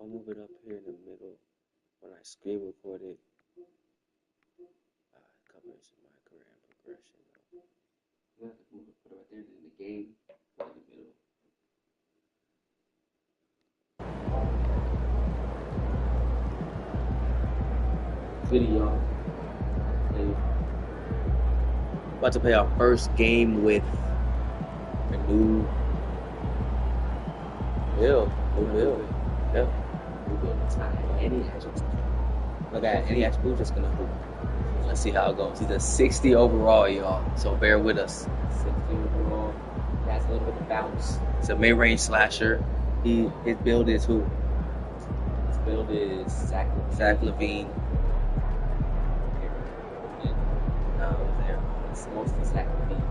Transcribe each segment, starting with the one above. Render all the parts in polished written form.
I'll move it up here in the middle. When I screen record it, it covers my career and progression. Yeah, put it right there in the game, right in the middle. Video. About to play our first game with a new Bill. New Bill. Yeah. New Bill. It's not any actual. Look at any actual just gonna hoop. Let's see how it goes. He's a 60 overall, y'all. So bear with us. 60 overall. That's a little bit of bounce. It's a mid-range slasher. His build is who? His build is Zach Levine. It's mostly Zach Levine.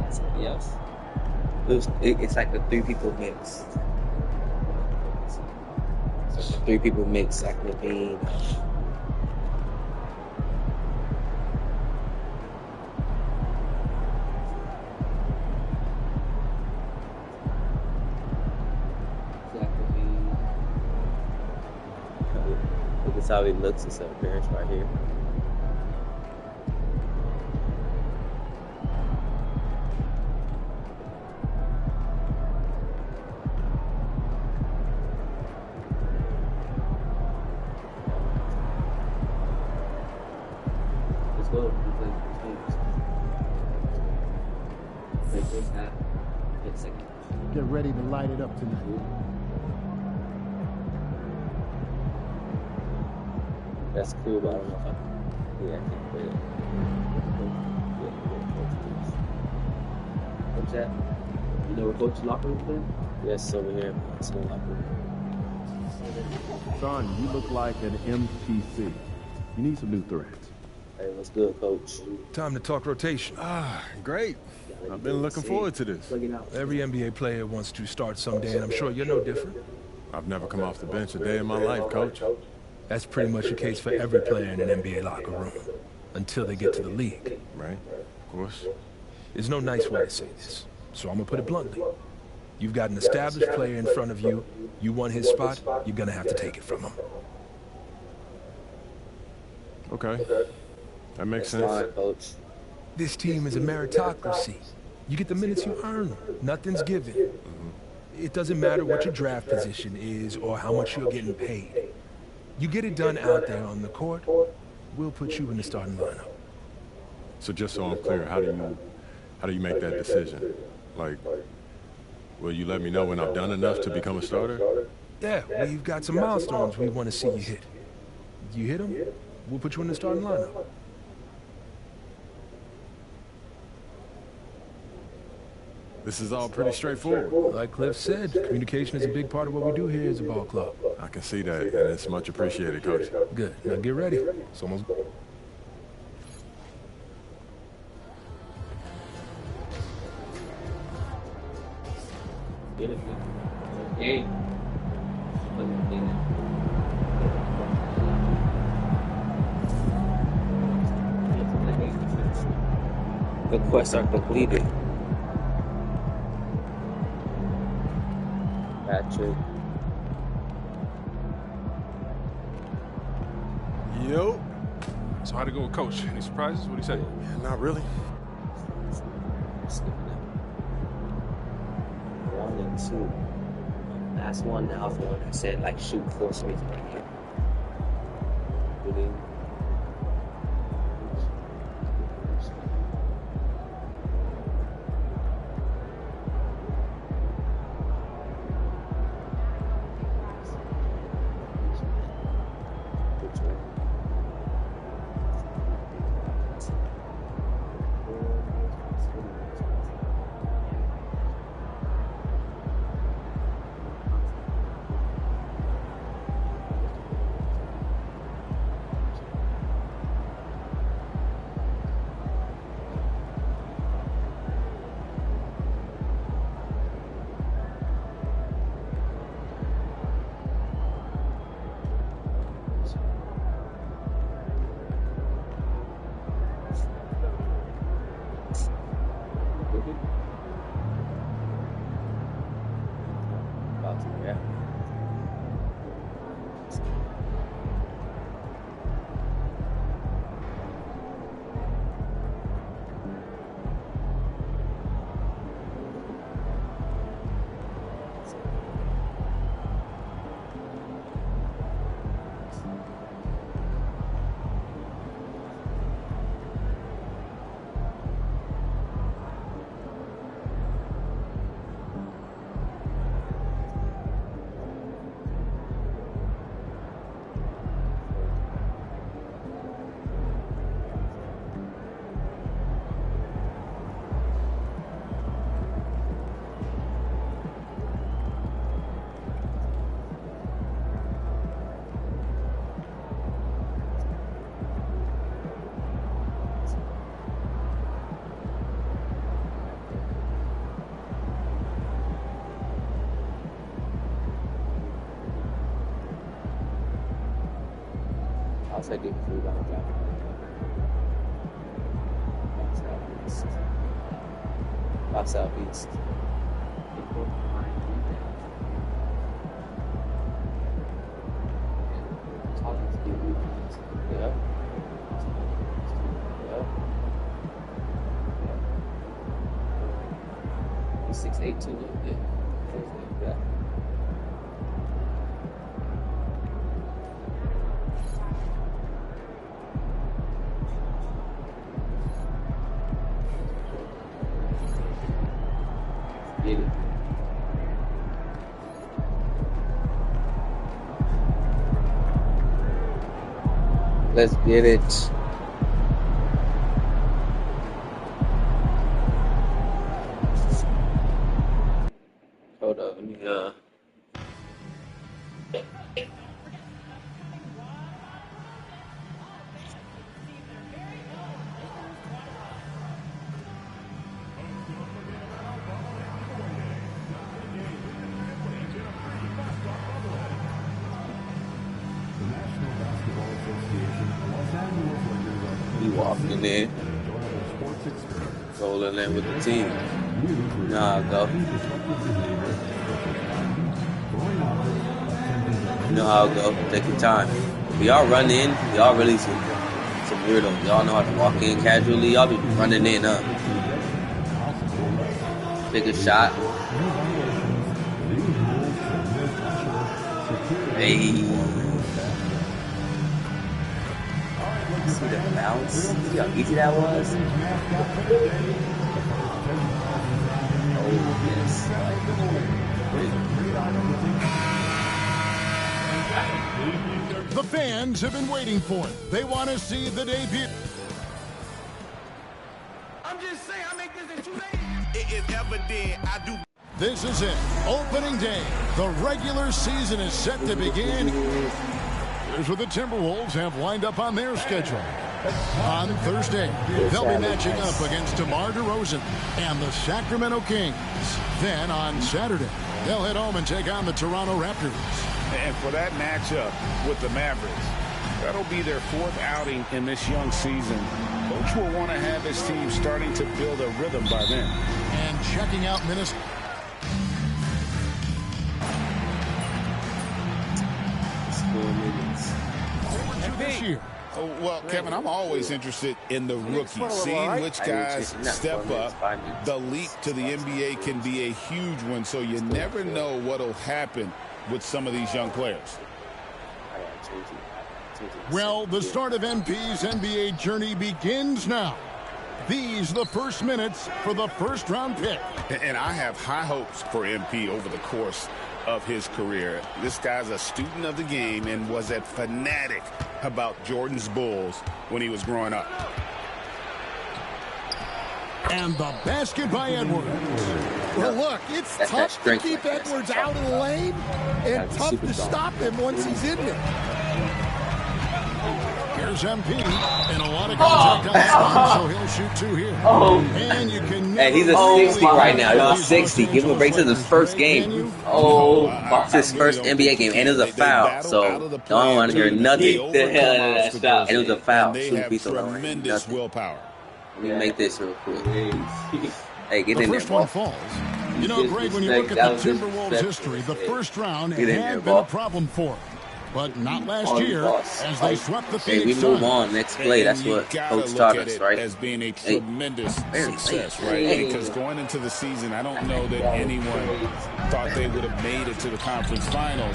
Yeah, somebody else. It's like the three people mix. It's like the three people mix. Zach Levine. Look at how he looks. It's an appearance right here. Get ready to light it up tonight. That's cool, but I don't know if I can't play it. What's that? You know where Coach's locker room is? Yes, over here. It's in the locker room. Son, you look like an MPC. You need some new threads. Hey, what's good, Coach? Time to talk rotation. Great. I've been looking forward to this. Every NBA player wants to start someday, and I'm sure you're no different. I've never come off the bench a day in my life, Coach. That's pretty much the case for every player in an NBA locker room, until they get to the league. Right, of course. There's no nice way to say this, so I'm gonna put it bluntly. You've got an established player in front of you. You want his spot, you're gonna have to take it from him. Okay. That makes sense. Fine, Coach. This team is a meritocracy. You get the minutes you earn. Nothing's given. It doesn't matter what your draft position is or how much you're getting paid. You get it done out there on the court, we'll put you in the starting lineup. So just so I'm clear, how do you make that decision? Like, will you let me know when I've done enough to become a starter? Yeah, we've got some milestones we want to see you hit. You hit them, we'll put you in the starting lineup. This is all pretty straightforward. Like Cliff said, communication is a big part of what we do here as a ball club. I can see that, and it's much appreciated, Coach. Good. Now get ready. It's almost... Get it. Hey. The quests are completed. Patrick. Yo. So how'd it go with Coach? Any surprises? What'd he say? Yeah, not really. Skipping it. 1 and 2. Last one, the alpha one, I said like shoot force me right here. Really? Yeah. I'll say get free down down. By Southeast. Yeah. Yeah. He's 6'8" too. Yeah. Yeah. Get it. Let's get it. Hold up, let me he walking in, rolling in with the team. You know how I go. You know how I go. Take your time. If y'all run in, y'all really some weirdos. Y'all know how to walk in casually. Y'all be running in, huh? Take a shot. Hey. See the bounce? See how easy that was? Oh, yes. The fans have been waiting for it. They want to see the debut. I'm just saying, I make this in 2 days. It is evident I do. This is it. Opening day. The regular season is set to begin. Here's what the Timberwolves have lined up on their schedule. On Thursday, they'll be matching up against DeMar DeRozan and the Sacramento Kings. Then on Saturday, they'll head home and take on the Toronto Raptors. And for that matchup with the Mavericks, that'll be their 4th outing in this young season. Coach will want to have his team starting to build a rhythm by then. And checking out Minnesota. This year. Well, Kevin, I'm always interested in the rookies, seeing which guys step up. The leap to the NBA can be a huge one, so you never know what will happen with some of these young players. Well, the start of MP's NBA journey begins now. These the first minutes for the first-round pick. And I have high hopes for MP over the course of his career. This guy's a student of the game and was a fanatic about Jordan's Bulls when he was growing up. And the basket by Edwards. Well, look, it's tough to keep Edwards out of the lane and tough to stop him once he's in there. Here's MP, and a lot of contact on the so he'll shoot 2 here. And you can hey, he's a 60 right now. He's a 60. Give him a break to his first game. It's his first NBA game, and it was a foul. So don't want to hear nothing. The hell out of that shot. And it was a foul. They have tremendous willpower. Let me make this real quick. Hey, get the in there, first ball. one falls. You know, Greg, when you look at the Timberwolves' history, the first round had been a problem for them. But not last year, as they swept the Phoenix Suns. We move on. Next play. That's what Coach taught us, right? As being a tremendous success, right? Because going into the season, I don't know that anyone thought they would have made it to the conference finals.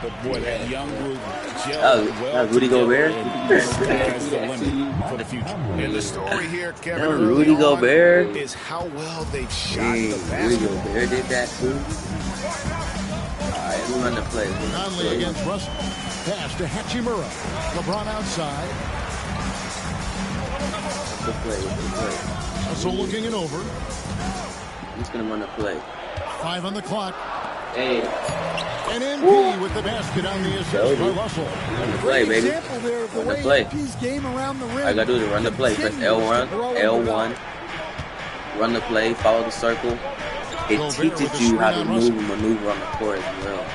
But boy, that young group gelled well. Rudy Gobert. The sky's the limit for the future. And the story here, Kevin, Rudy Gobert is how well they've shot the basketball. Rudy Gobert did that too. Alright, we run the play. Conley against Russell. Pass to Hachimura. LeBron outside. Good play. Russell looking it over. He's going to run the play. 5 on the clock. Hey. And MP with the basket on the assist by Russell. Run the play, baby. Run the play. I got to do is run the play. Press L1. L1. Run the play. Follow the circle. It teaches you how to move and maneuver on the court as well.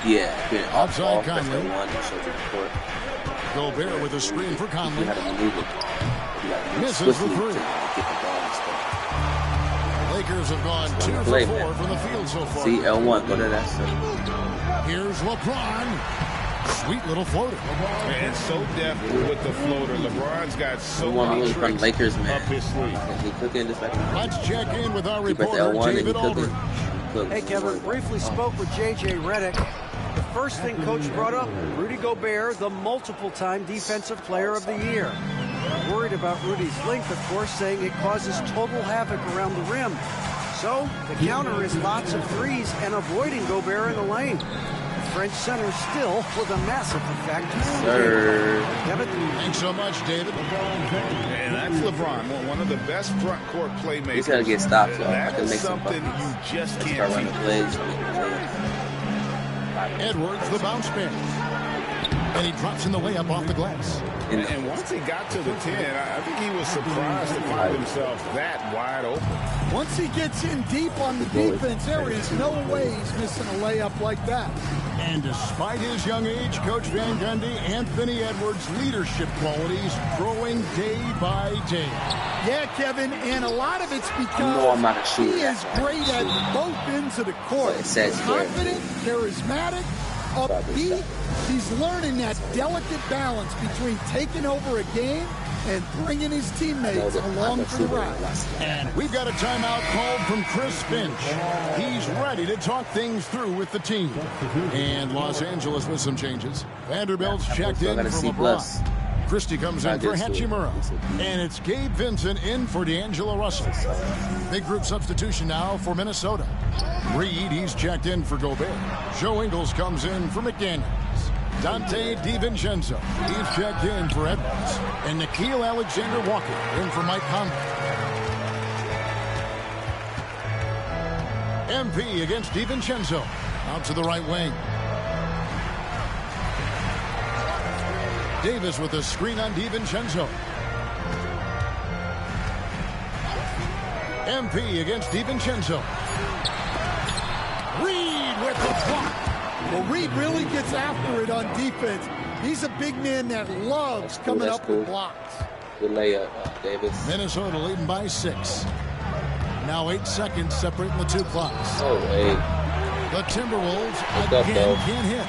Yeah, being outside press Conley. L1 and show you the court. Gobert with a screen for Conley. You how to maneuver. Misses the three. Get the ball and stuff. Lakers have gone 2 for 4 from the field so far. See, L1, go to that circle. Here's LeBron. Sweet little floater. And so deft with the floater. LeBron's got so many tricks Lakers, man. up his sleeve. He cooking this back. Let's check in with our Keep at the reporter, L1 David and he Aldridge. cooking. Hey, Kevin, briefly spoke with J.J. Redick. The first thing Coach brought up, Rudy Gobert, the multiple-time Defensive Player of the Year. Worried about Rudy's length, of course, saying it causes total havoc around the rim. So the counter is lots of threes and avoiding Gobert in the lane. The French center still with a massive effect. Sir. Kevin? Thanks so much, David. And that's LeBron, one of the best front court playmakers. He's got to get stopped, so I That can is make some something buckets. you just Start can't running teach. plays. Edwards, the bounce man. And he drops in the layup off the glass. And once he got to the 10, I think he was surprised to find himself that wide open. Once he gets in deep on the defense, there is no way he's missing a layup like that. And despite his young age, Coach Van Gundy, Anthony Edwards' leadership qualities growing day by day. Yeah, Kevin, and a lot of it's because I'm not a shooter. he is great at both ends of the court. It says here. Confident, charismatic, upbeat. He's learning that delicate balance between taking over a game and bringing his teammates along for the ride. And we've got a timeout called from Chris Finch. He's ready to talk things through with the team. And Los Angeles with some changes. Vanderbilt's checked in for LeBron. Christie comes in for Hachimura. And it's Gabe Vincent in for D'Angelo Russell. Big group substitution now for Minnesota. Reed, he's checked in for Gobert. Joe Ingles comes in for McDaniels. Dante DiVincenzo, he's checked in for Edwards. And Nickeil Alexander-Walker in for Mike Conley. MP against DiVincenzo. Out to the right wing. Davis with a screen on DiVincenzo. MP against DiVincenzo. Reed with the block. Well, Reed really gets after it on defense. He's a big man that loves coming up with blocks. Good layup, Davis. Minnesota leading by 6. Now 8 seconds separating the two clocks. Oh, hey. The Timberwolves Look again up, can't hit.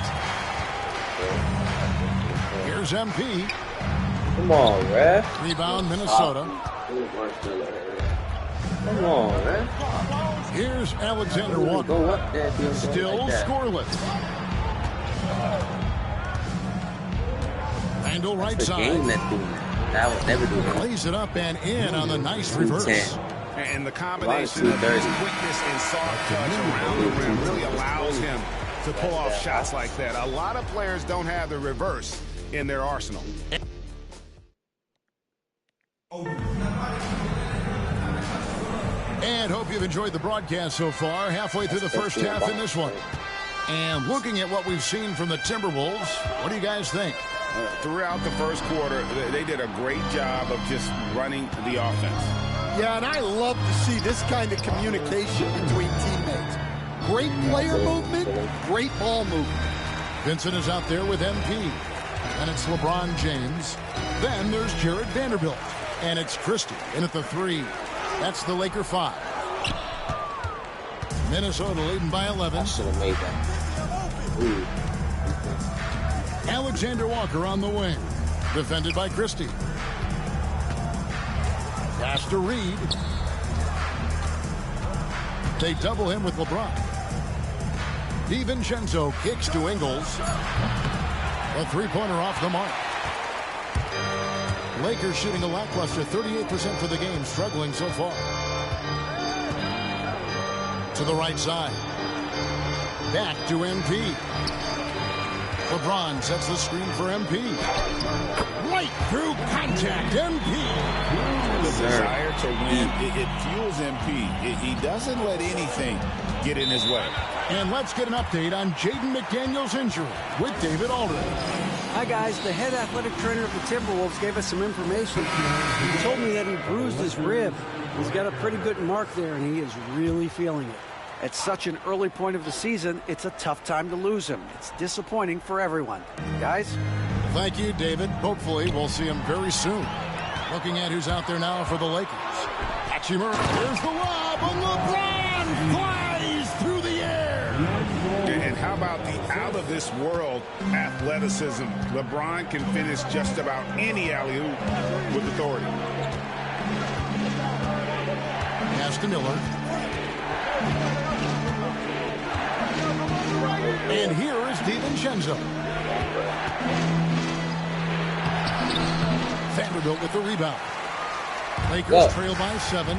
Here's MP. Come on, ref. Rebound, Minnesota. Come on, ref. Here's Alexander Walker. Go up there, Still like scoreless. Randall right It's a game side. that's doing that. That would never do that. Plays it up and in on the nice reverse. 10. And the combination of his quickness and soft touch around the rim really allows him to pull off shots like that. A lot of players don't have the reverse in their arsenal. And hope you've enjoyed the broadcast so far. Halfway through the first half in this one. And looking at what we've seen from the Timberwolves, what do you guys think? Throughout the first quarter, they did a great job of just running the offense. Yeah, and I love to see this kind of communication between teammates. Great player movement, great ball movement. Vincent is out there with MP. And it's LeBron James. Then there's Jared Vanderbilt. And it's Christie in at the 3. That's the Laker 5. Minnesota leading by 11. I should have made that. Ooh. Alexander Walker on the wing. Defended by Christie. Pass to Reed. They double him with LeBron. DiVincenzo kicks to Ingles. A three-pointer off the mark. Lakers shooting a lackluster 38% for the game, struggling so far. To the right side. Back to MP. LeBron sets the screen for MP. Right through contact. MP. The desire to win, it fuels MP. He doesn't let anything get in his way. And let's get an update on Jaden McDaniels' injury with David Aldridge. Hi, guys. The head athletic trainer of the Timberwolves gave us some information. He told me that he bruised his rib. He's got a pretty good mark there, and he is really feeling it. At such an early point of the season, it's a tough time to lose him. It's disappointing for everyone. Guys? Thank you, David. Hopefully, we'll see him very soon. Looking at who's out there now for the Lakers. Hachimura. Here's the lob, and LeBron flies through the air. And how about the out-of-this-world athleticism? LeBron can finish just about any alley-oop with authority. Pass to Miller. And here is DiVincenzo. Vanderbilt with the rebound. Lakers trail by 7.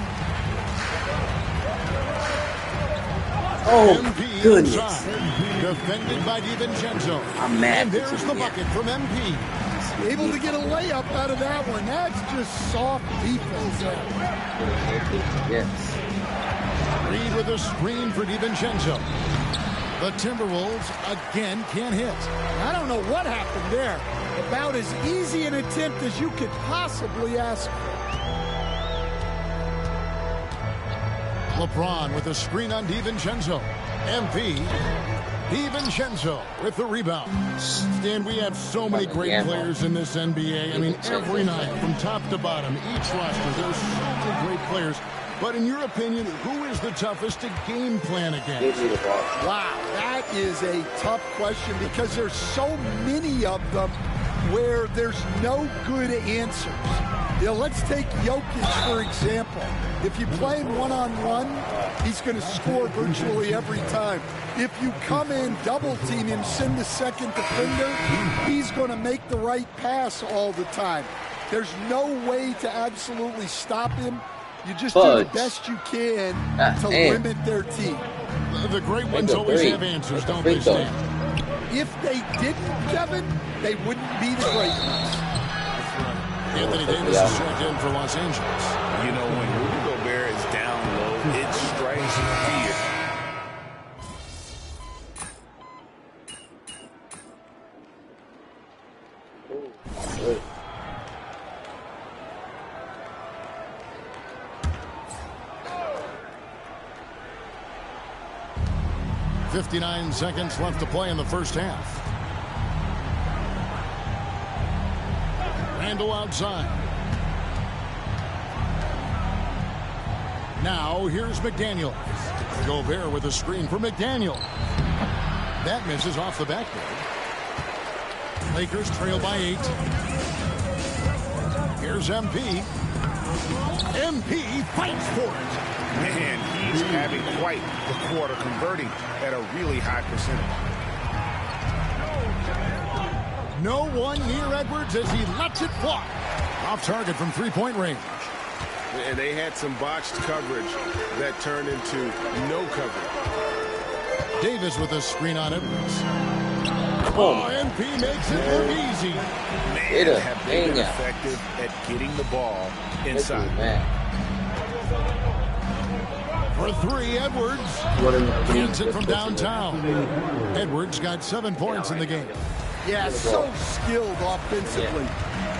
Oh, MP goodness. Inside. Defended by DiVincenzo. I'm mad. And there's the bucket from MP. Able to get a layup out of that one. That's just soft defense. Yes. Reed with a screen for DiVincenzo. The Timberwolves again can't hit. I don't know what happened there. About as easy an attempt as you could possibly ask for. LeBron with a screen on DiVincenzo. MP. DiVincenzo with the rebound. Stan, we have so many great players in this NBA. I mean, every night, from top to bottom, each roster, there's so many great players. But in your opinion, who is the toughest to game plan against? Wow, that is a tough question because there's so many of them where there's no good answers. You know, let's take Jokic, for example. If you play him one-on-one, he's going to score virtually every time. If you come in, double-team him, send the second defender, he's going to make the right pass all the time. There's no way to absolutely stop him. You just do the best you can to limit their team. The great ones always have answers, don't they, Stan? If they didn't, Kevin, they wouldn't be the great ones. Anthony Davis is checked in for Los Angeles. You know, when Rudy Gobert is down low, it strikes fear. Oh, 59 seconds left to play in the first half. Randall outside. Now here's McDaniel. Gobert with a screen for McDaniel. That misses off the backboard. Lakers trail by 8. Here's MP. MP fights for it. Man, he's having quite the quarter, converting at a really high percentage. No one near Edwards as he lets it fly. Off target from three-point range. And they had some botched coverage that turned into no coverage. Davis with a screen on Edwards. Oh, MP makes it look easy. Man, have they been effective at getting the ball inside. For 3, Edwards hits it from downtown. Edwards got 7 points in the game. Yeah, so skilled offensively.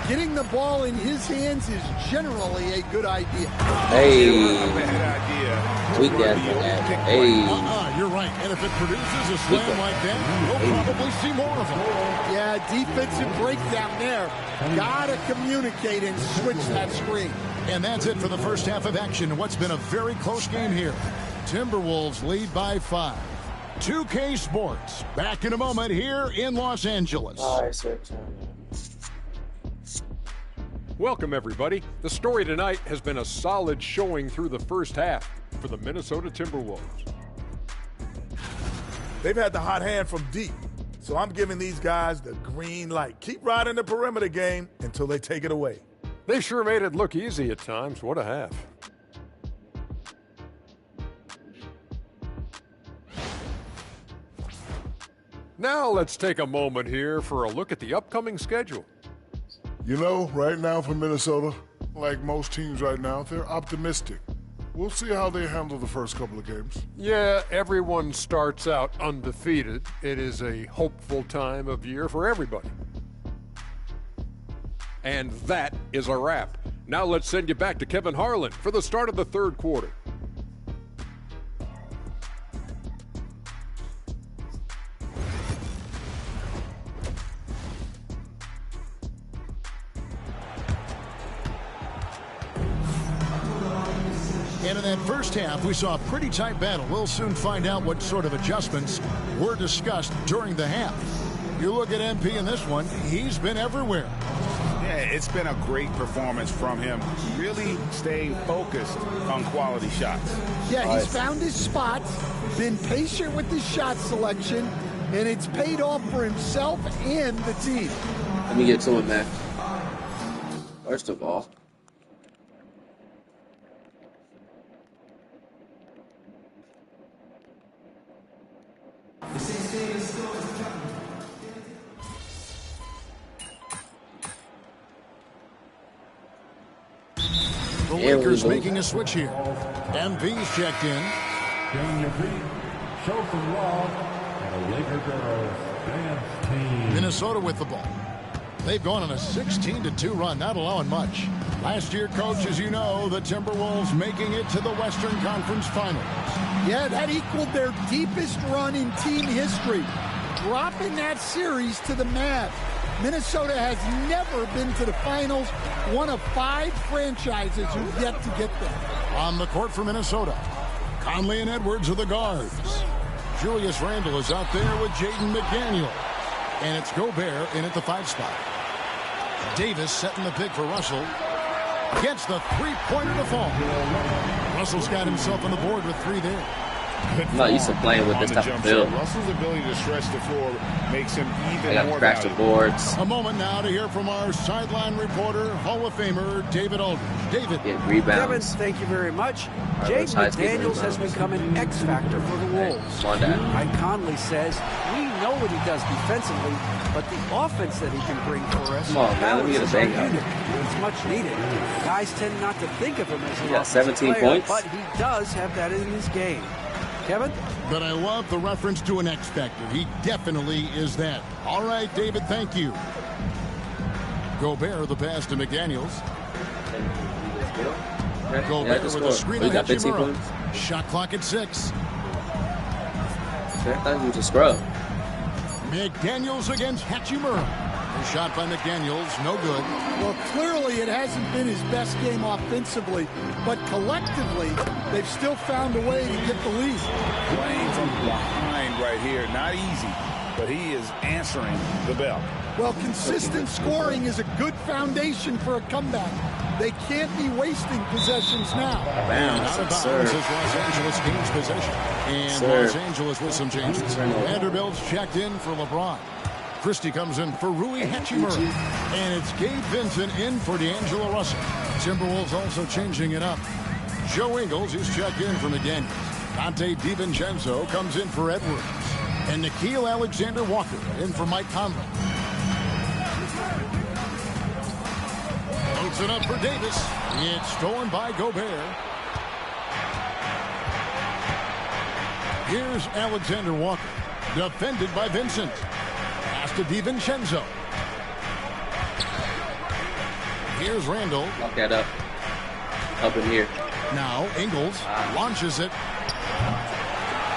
Getting the ball in his hands is generally a good idea. Hey. Bad idea. We got that. Hey. You're right. And if it produces a slam like that, we'll probably see more of them. Yeah, defensive breakdown there. Gotta communicate and switch that screen. And that's it for the first half of action. What's been a very close game here. Timberwolves lead by 5. 2K Sports, back in a moment here in Los Angeles. Welcome, everybody. The story tonight has been a solid showing through the first half for the Minnesota Timberwolves. They've had the hot hand from deep, so I'm giving these guys the green light. Keep riding the perimeter game until they take it away. They sure made it look easy at times. What a half. Now let's take a moment here for a look at the upcoming schedule. You know, right now for Minnesota, like most teams right now, they're optimistic. We'll see how they handle the first couple of games. Yeah, everyone starts out undefeated. It is a hopeful time of year for everybody. And that is a wrap. Now let's send you back to Kevin Harlan for the start of the third quarter. And in that first half, we saw a pretty tight battle. We'll soon find out what sort of adjustments were discussed during the half. You look at MP in this one, he's been everywhere. Yeah, it's been a great performance from him. Really staying focused on quality shots. Yeah, he's found his spots, been patient with his shot selection, and it's paid off for himself and the team. Let me get to it, man. First of all, the Lakers making a switch here. MV's checked in. Show some love. And a Laker girls dance team. Minnesota with the ball. They've gone on a 16-2 run, not allowing much. Last year, Coach, as you know, the Timberwolves making it to the Western Conference Finals. Yeah, that equaled their deepest run in team history, dropping that series to the Mavs. Minnesota has never been to the finals, one of 5 franchises who've yet to get there. On the court for Minnesota, Conley and Edwards are the guards. Julius Randle is out there with Jaden McDaniel. And it's Gobert in at the 5 spot. Davis setting the pick for Russell. Gets the three-pointer to fall. Russell's got himself on the board with 3 there. I'm not used to playing with this type of build. Russell's ability to stretch the floor makes him even more crash the boards. A moment now to hear from our sideline reporter, Hall of Famer David Aldridge. David. Kevin, thank you very much. Jaden McDaniels has become an X factor for the Wolves. Mike Conley says, we know what he does defensively, but the offense that he can bring for us, come on, man, let me get a bang up. It's much needed. Guys tend not to think of him as an offensive 17 player, points. but he does have that in his game. Kevin? But I love the reference to an X factor. He definitely is that. All right, David, thank you. Gobert, the pass to McDaniels. Gobert with a screen on Hachimura. Shot clock at 6. I thought he was a scrub. McDaniels against Hachimura. A shot by McDaniels, no good. Well, clearly it hasn't been his best game offensively, but collectively, they've still found a way to get the lead. Playing from behind right here, not easy, but he is answering the bell. Well, consistent scoring is a good foundation for a comeback. They can't be wasting possessions now. Out of bounds as Los Angeles gains possession. And Los Angeles with some changes. Vanderbilt's checked in for LeBron. Christie comes in for Rui Hachimura. And it's Gabe Vincent in for D'Angelo Russell. Timberwolves also changing it up. Joe Ingles is checked in for McDaniels. Dante DiVincenzo comes in for Edwards. And Nickeil Alexander-Walker in for Mike Conley. Loads it up for Davis. It's stolen by Gobert. Here's Alexander-Walker. Defended by Vincent. Pass to DiVincenzo. Here's Randle. Lock that up. Up in here. Now Ingles launches it.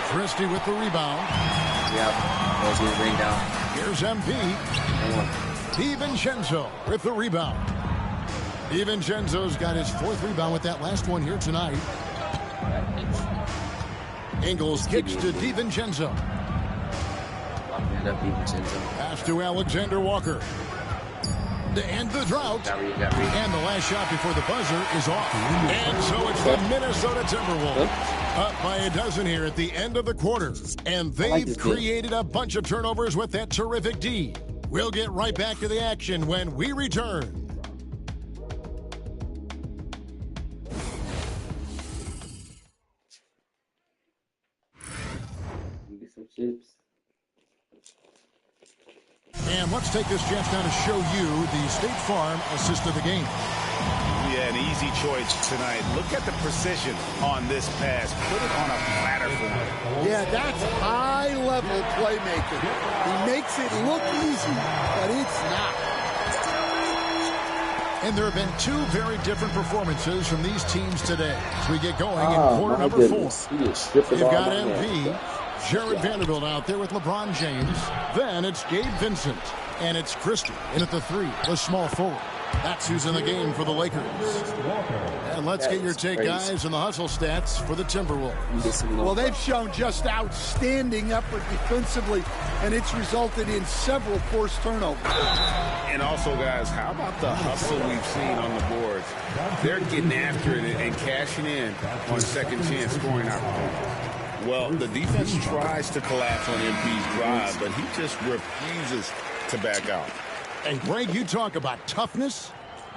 Christie with the rebound. Yeah, goes his ring down. Here's MP. DiVincenzo with the rebound. DiVincenzo's got his 4th rebound with that last one here tonight. Ingles kicks to DiVincenzo. Pass to Alexander Walker. To end the drought. And the last shot before the buzzer is off. And so it's the Minnesota Timberwolves. Up by a dozen here at the end of the quarter. And they've created a bunch of turnovers with that terrific D. We'll get right back to the action when we return. Get some chips. And let's take this chance now to show you the State Farm assist of the game. Yeah, an easy choice tonight. Look at the precision on this pass. Put it on a platter for him. Yeah, that's high-level playmaking. He makes it look easy, but it's not. And there have been two very different performances from these teams today as we get going in quarter number 4. You've got MP, Jared Vanderbilt out there with LeBron James. Then it's Gabe Vincent. And it's Christie in at the 3, the small forward. That's who's in the game for the Lakers. And let's get your take, guys, on the hustle stats for the Timberwolves. Well, they've shown just outstanding effort defensively, and it's resulted in several forced turnovers. And also, guys, how about the hustle we've seen on the boards? They're getting after it and cashing in on second chance scoring opportunities. Well, the defense tries to collapse on MP's drive, but he just refuses to back out. And Greg, you talk about toughness,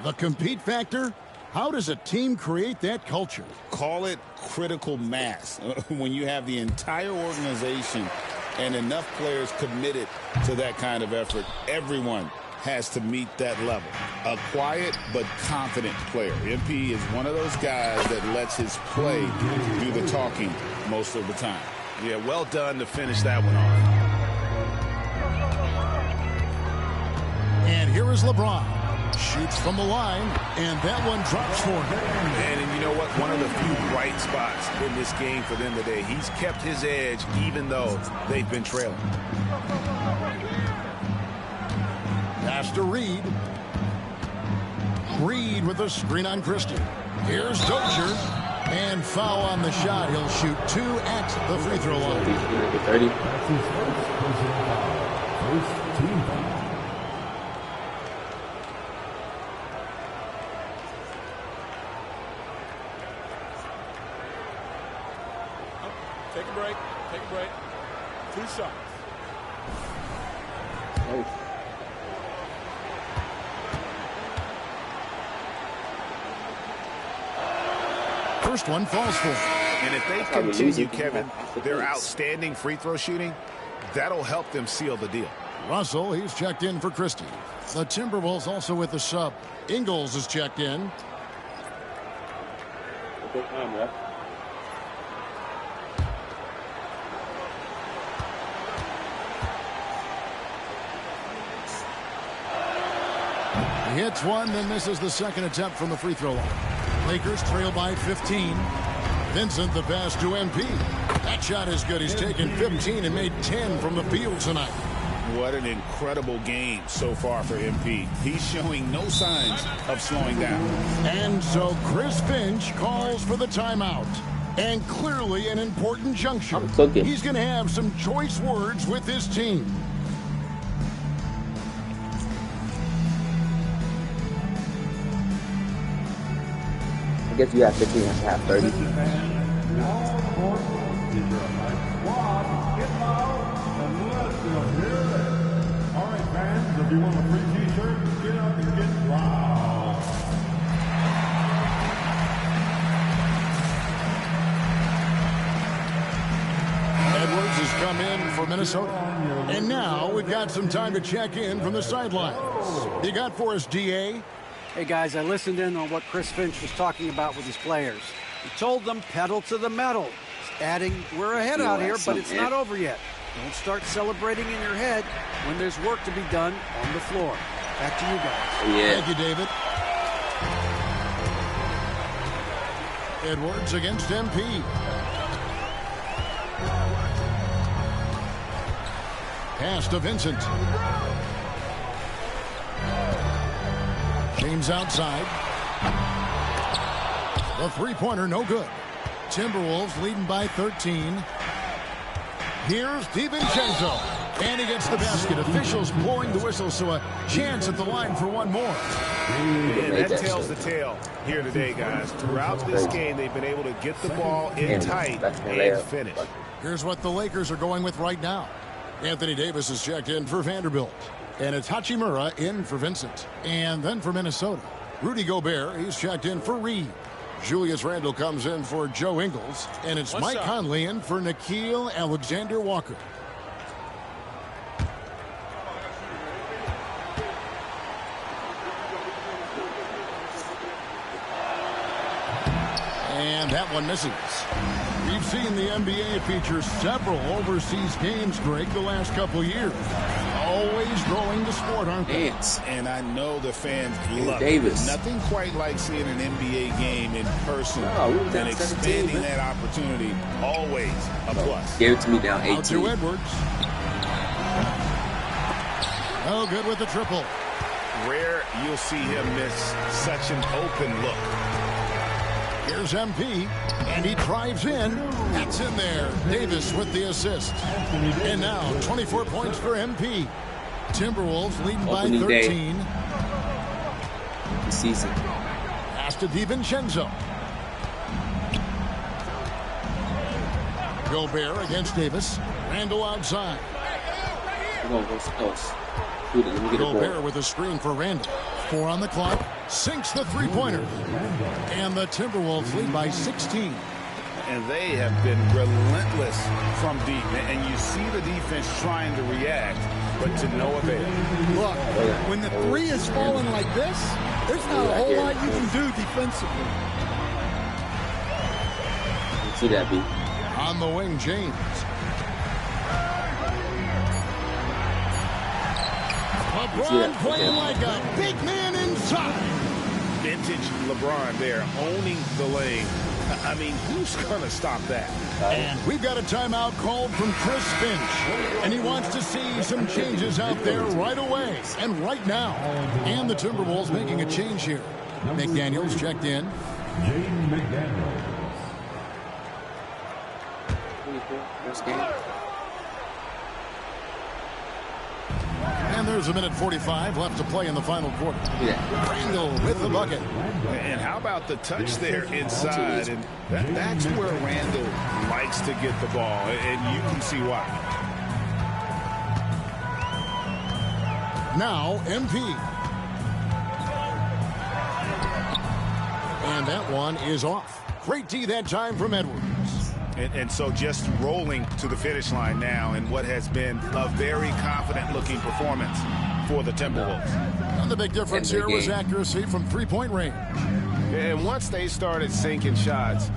the compete factor. How does a team create that culture? Call it critical mass. When you have the entire organization and enough players committed to that kind of effort, everyone has to meet that level. A quiet but confident player. MP is one of those guys that lets his play do the talking most of the time. Yeah, well done to finish that one off. And here is LeBron. Shoots from the line, and that one drops for him. And you know what? One of the few bright spots in this game for them today. He's kept his edge even though they've been trailing. Pass to Reed. Reed with a screen on Christie. Here's Dozier. And foul on the shot. He'll shoot 2 at the free throw line. 30. Take a break. Take a break. 2 shots. First one falls for him. And if they continue, Kevin, their outstanding free throw shooting, that'll help them seal the deal. Russell, he's checked in for Christie. The Timberwolves also with the sub. Ingles is checked in. He hits one, then misses the second attempt from the free throw line. Lakers trail by 15. Vincent the pass to MP. That shot is good. He's taken 15 and made 10 from the field tonight. What an incredible game so far for MP. He's showing no signs of slowing down. And so Chris Finch calls for the timeout. And clearly an important juncture. He's going to have some choice words with his team. I guess you have 15 and a half, 30. All right, fans, if you want a free t-shirt, get up and get loud. Edwards has come in for Minnesota. And now we've got some time to check in from the sidelines. You got for us, DA? Hey, guys, I listened in on what Chris Finch was talking about with his players. He told them pedal to the metal, adding, we're ahead out here, but it's not over yet. Don't start celebrating in your head when there's work to be done on the floor. Back to you guys. Yeah. Thank you, David. Edwards against MP. Pass to Vincent. James outside. The three-pointer, no good. Timberwolves leading by 13. Here's DiVincenzo. And he gets the basket. Officials blowing the whistle, so a chance at the line for one more. And that tells the tale here today, guys. Throughout this game, they've been able to get the ball in tight and finish. Here's what the Lakers are going with right now. Anthony Davis is checked in for Vanderbilt. And it's Hachimura in for Vincent. And then for Minnesota, Rudy Gobert, he's checked in for Reed. Julius Randle comes in for Joe Ingles. And it's Mike Conley in for Nickeil Alexander-Walker. And that one misses. We've seen the NBA feature several overseas games, Greg, the last couple years. Always growing the sport, aren't they? And I know the fans love it. Nothing quite like seeing an NBA game in person and expanding that opportunity. Always a plus. Gave it to me down 18. Out to Edwards. Oh, good with the triple. Rare you'll see him miss such an open look. Here's MP, and he drives in. That's in there. Davis with the assist. And now 24 points for MP. Timberwolves leading by 13. The season. Pass to DiVincenzo. Gobert against Davis. Randle outside. Gobert with a screen for Randle. 4 on the clock. Sinks the three-pointer. And the Timberwolves lead by 16. And they have been relentless from deep. And you see the defense trying to react, but to no avail. Look, when the three is falling like this, there's not a whole lot you can do defensively. See that, B. On the wing, James. LeBron playing like a big man inside. Vintage LeBron there, owning the lane. I mean, who's going to stop that? And we've got a timeout called from Chris Finch. And he wants to see some changes out there right away and right now. And the Timberwolves making a change here. McDaniels checked in. Jaden McDaniels. And there's a minute 45 left to play in the final quarter. Randle with the bucket. And how about the touch there inside? And that's where Randle likes to get the ball, and you can see why. Now MP. And that one is off. Great D that time from Edwards. And so just rolling to the finish line now in what has been a very confident-looking performance for the Timberwolves. And the big difference here was accuracy from three-point range. And once they started sinking shots,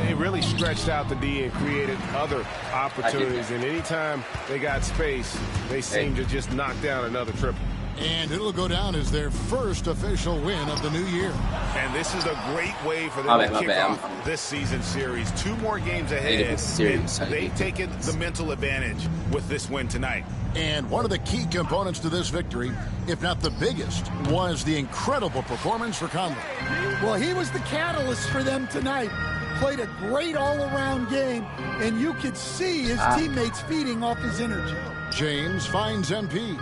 it really stretched out the D and created other opportunities. And anytime they got space, they seemed to just knock down another triple. And it'll go down as their first official win of the new year. And this is a great way for them to kick off this season series. 2 more games ahead, and they've taken the mental advantage with this win tonight. And one of the key components to this victory, if not the biggest, was the incredible performance for Conley. Well, he was the catalyst for them tonight. Played a great all-around game, and you could see his teammates feeding off his energy. James finds MP.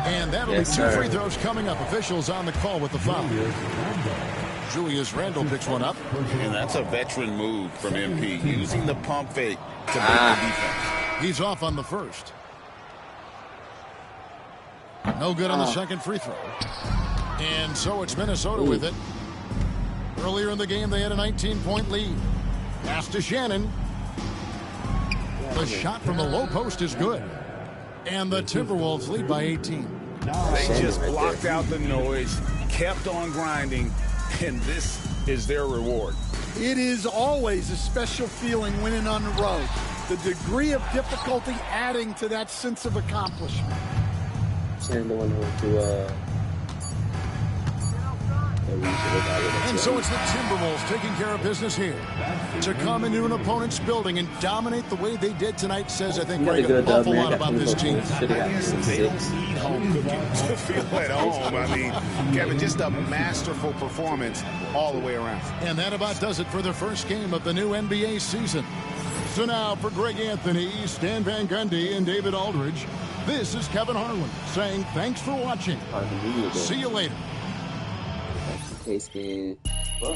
And that'll be 2 free throws coming up. Officials on the call with the foul. Julius Randle picks one up. And that's a veteran move from MP, using the pump fake to break the defense. He's off on the first. No good on the second free throw. And so it's Minnesota with it. Earlier in the game, they had a 19-point lead. Pass to Shannon. The shot from the low post is good. And the Timberwolves lead by 18. They just blocked out the noise, kept on grinding, and this is their reward. It is always a special feeling winning on the road. The degree of difficulty adding to that sense of accomplishment. And so it's the Timberwolves taking care of business here. To come into an opponent's building and dominate the way they did tonight says, I think, Greg, an awful lot about this team. They don't need home cooking to feel at home. I mean, Kevin, just a masterful performance all the way around. And that about does it for the first game of the new NBA season. So now for Greg Anthony, Stan Van Gundy, and David Aldridge, this is Kevin Harlan saying thanks for watching. See you later. Case man. Well,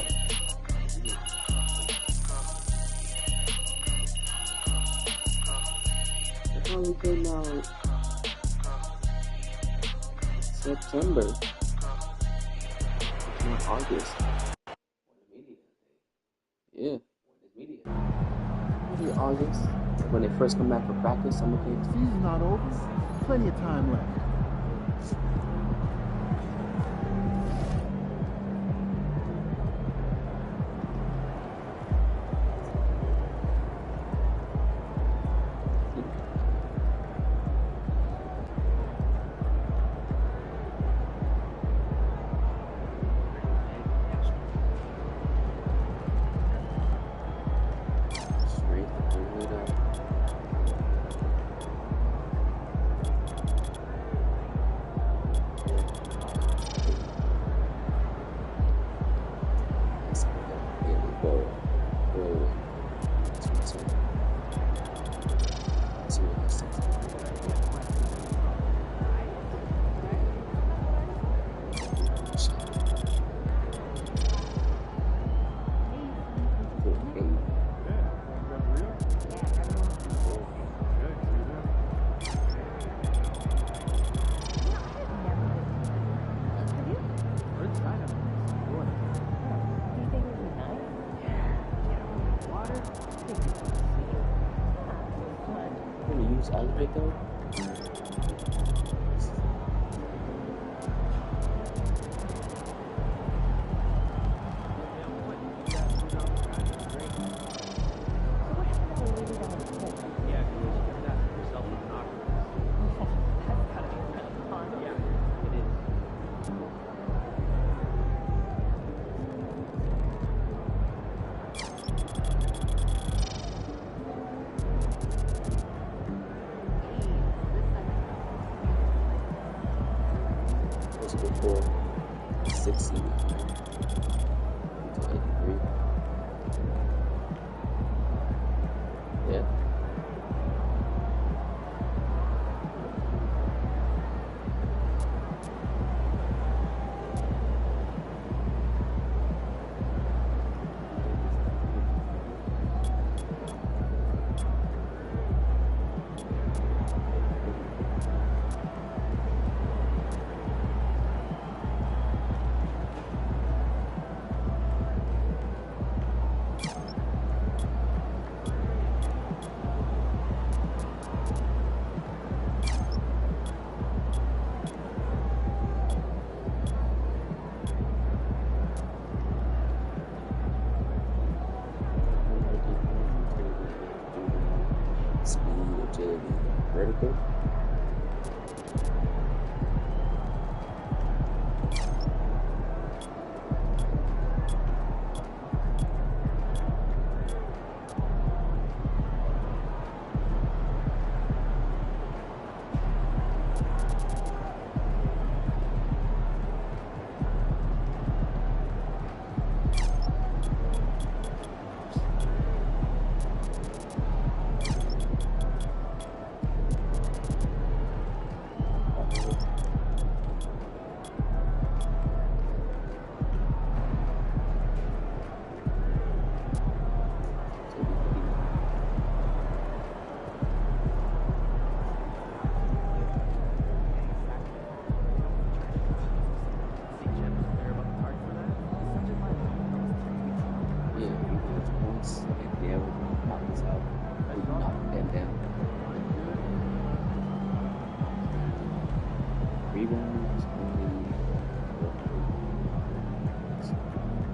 it only came out September. It's not August. Yeah. Maybe August. When they first come back for practice, summer camp. Season not over. Plenty of time left. vertical.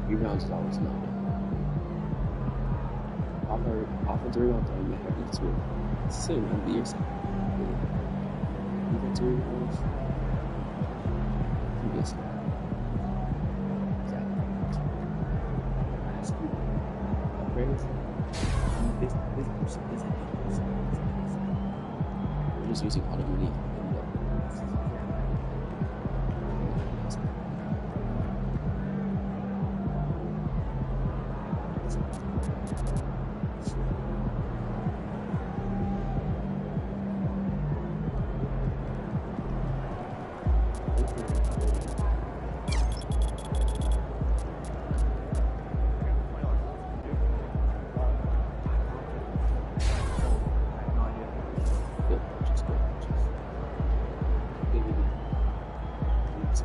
Rebounds is always not bad. I've heard offensive rebounds are you heard each week. Soon on the year second. Defensive rebounds. Yes. So I'm just using Call of Duty.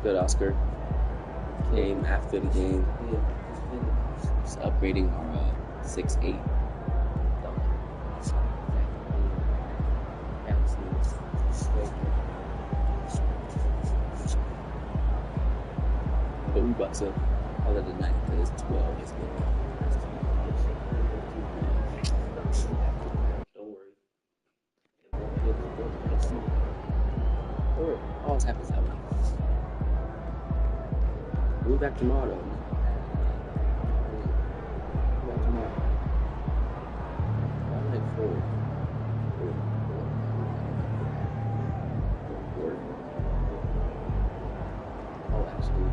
Good, Oscar. Came after the game. Just upgrading our 6-8. But we about to call it a night because 12 is good. Don't worry. It always happens that way. We'll be back tomorrow, though. We'll be back tomorrow. I'm like 4. Oh, actually,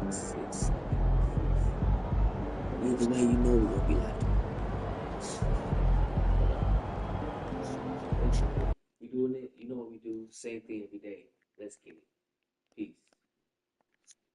6. Either way, you know we're gonna be like. We doing it. You know what we do. Same thing every day. Let's get it. Peace.